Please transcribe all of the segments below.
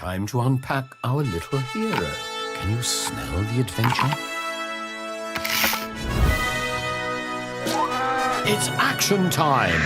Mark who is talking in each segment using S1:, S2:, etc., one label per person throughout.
S1: time to unpack our little hero. Can you smell the adventure? It's action time!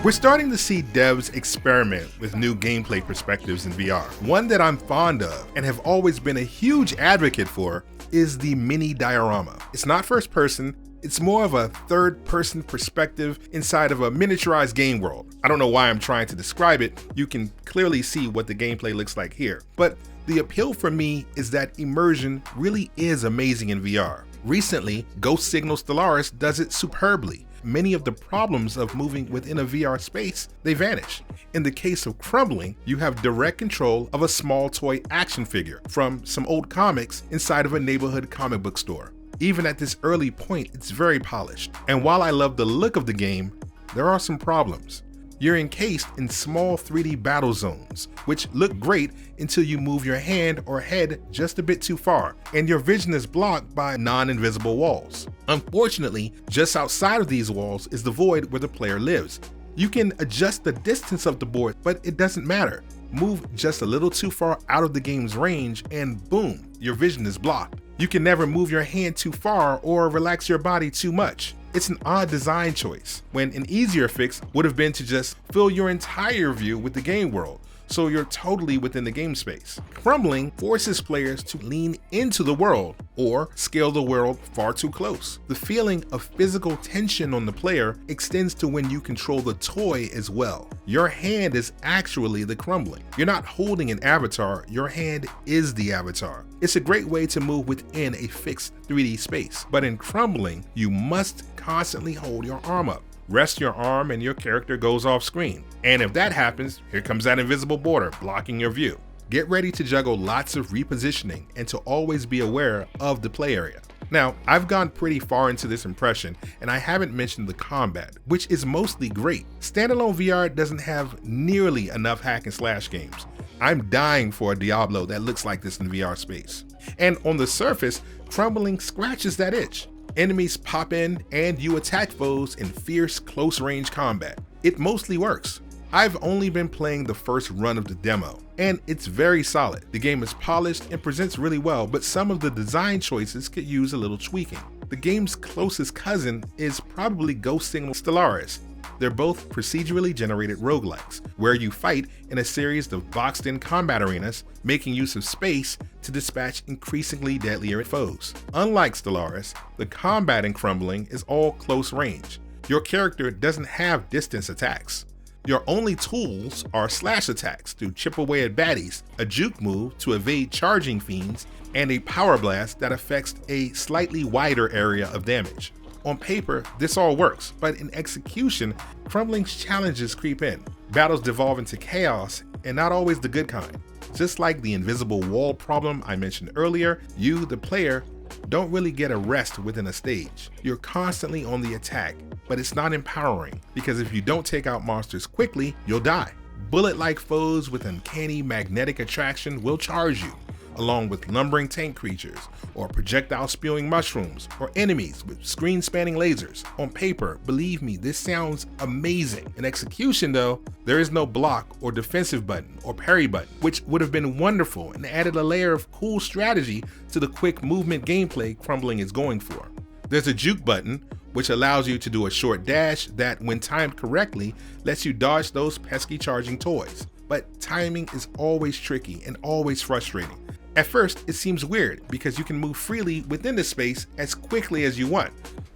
S2: We're starting to see devs experiment with new gameplay perspectives in VR. One that I'm fond of and have always been a huge advocate for is the mini diorama. It's not first person, it's more of a third person perspective inside of a miniaturized game world. I don't know why I'm trying to describe it, you can clearly see what the gameplay looks like here. But the appeal for me is that immersion really is amazing in VR. Recently, Ghost Signal Stellaris does it superbly. Many of the problems of moving within a VR space, they vanish. In the case of Crumbling, you have direct control of a small toy action figure from some old comics inside of a neighborhood comic book store. Even at this early point, it's very polished. And while I love the look of the game, there are some problems. You're encased in small 3D battle zones, which look great until you move your hand or head just a bit too far, and your vision is blocked by non-invisible walls. Unfortunately, just outside of these walls is the void where the player lives. You can adjust the distance of the board, but it doesn't matter. Move just a little too far out of the game's range and boom, your vision is blocked. You can never move your hand too far or relax your body too much. It's an odd design choice, when an easier fix would have been to just fill your entire view with the game world, so you're totally within the game space. Crumbling forces players to lean into the world or scale the world far too close. The feeling of physical tension on the player extends to when you control the toy as well. Your hand is actually the crumbling. You're not holding an avatar, your hand is the avatar. It's a great way to move within a fixed 3D space, but in Crumbling, you must constantly hold your arm up. Rest your arm and your character goes off screen. And if that happens, here comes that invisible border blocking your view. Get ready to juggle lots of repositioning and to always be aware of the play area. Now, I've gone pretty far into this impression and I haven't mentioned the combat, which is mostly great. Standalone VR doesn't have nearly enough hack and slash games. I'm dying for a Diablo that looks like this in VR space. And on the surface, Crumbling scratches that itch. Enemies pop in and you attack foes in fierce close range combat. It mostly works. I've only been playing the first run of the demo, and it's very solid. The game is polished and presents really well, but some of the design choices could use a little tweaking. The game's closest cousin is probably Ghost Signal Stellaris. They're both procedurally generated roguelikes, where you fight in a series of boxed-in combat arenas, making use of space to dispatch increasingly deadlier foes. Unlike Stellaris, the combat in Crumbling is all close range. Your character doesn't have distance attacks. Your only tools are slash attacks to chip away at baddies, a juke move to evade charging fiends, and a power blast that affects a slightly wider area of damage. On paper, this all works, but in execution, Crumbling's challenges creep in. Battles devolve into chaos, and not always the good kind. Just like the invisible wall problem I mentioned earlier, you, the player, don't really get a rest within a stage. You're constantly on the attack, but it's not empowering, because if you don't take out monsters quickly, you'll die. Bullet-like foes with uncanny magnetic attraction will charge you, along with lumbering tank creatures, or projectile-spewing mushrooms, or enemies with screen-spanning lasers. On paper, believe me, this sounds amazing. In execution though, there is no block or defensive button or parry button, which would have been wonderful and added a layer of cool strategy to the quick movement gameplay Crumbling is going for. There's a juke button, which allows you to do a short dash that, when timed correctly, lets you dodge those pesky charging toys. But timing is always tricky and always frustrating. At first, it seems weird because you can move freely within the space as quickly as you want,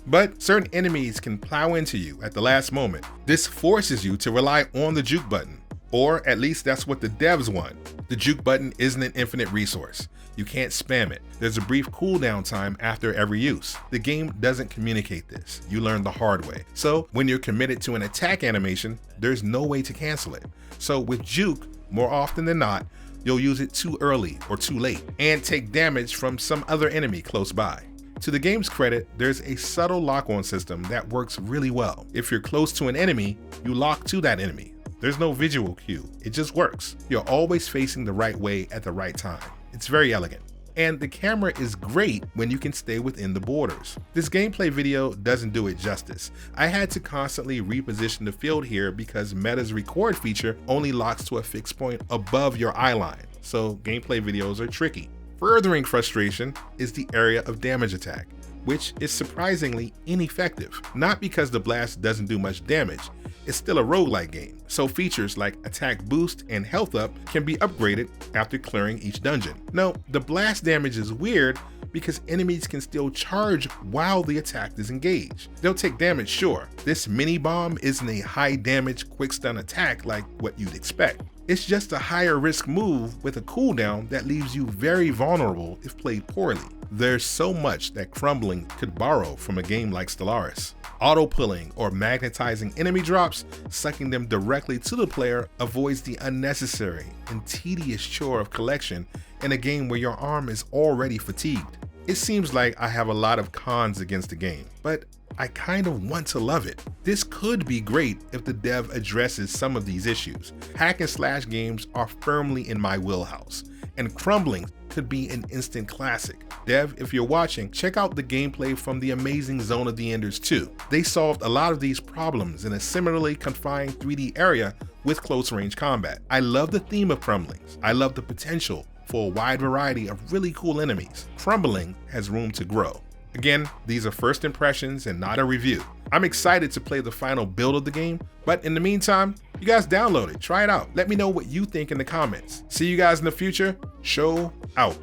S2: but certain enemies can plow into you at the last moment. This forces you to rely on the juke button, or at least that's what the devs want. The juke button isn't an infinite resource. You can't spam it. There's a brief cooldown time after every use. The game doesn't communicate this. You learn the hard way. So when you're committed to an attack animation, there's no way to cancel it. So with juke, more often than not, you'll use it too early or too late and take damage from some other enemy close by. To the game's credit, there's a subtle lock-on system that works really well. If you're close to an enemy, you lock to that enemy. There's no visual cue, it just works. You're always facing the right way at the right time. It's very elegant. and the camera is great when you can stay within the borders. This gameplay video doesn't do it justice. I had to constantly reposition the field here because Meta's record feature only locks to a fixed point above your eye line, so gameplay videos are tricky. Furthering frustration is the area of damage attack, which is surprisingly ineffective. Not because the blast doesn't do much damage, it's still a roguelike game, so features like attack boost and health up can be upgraded after clearing each dungeon. No, the blast damage is weird because enemies can still charge while the attack is engaged. They'll take damage, sure. This mini bomb isn't a high damage quick stun attack like what you'd expect. It's just a higher risk move with a cooldown that leaves you very vulnerable if played poorly. There's so much that Crumbling could borrow from a game like Stellaris. Auto-pulling or magnetizing enemy drops, sucking them directly to the player, avoids the unnecessary and tedious chore of collection in a game where your arm is already fatigued. It seems like I have a lot of cons against the game, but I kind of want to love it. This could be great if the dev addresses some of these issues. Hack and slash games are firmly in my wheelhouse, and Crumbling could be an instant classic. Dev, if you're watching, check out the gameplay from the amazing Zone of the Enders 2. They solved a lot of these problems in a similarly confined 3D area with close range combat. I love the theme of Crumblings. I love the potential for a wide variety of really cool enemies. Crumbling has room to grow. Again, these are first impressions and not a review. I'm excited to play the final build of the game, but in the meantime, you guys download it, try it out. Let me know what you think in the comments. See you guys in the future. Show out.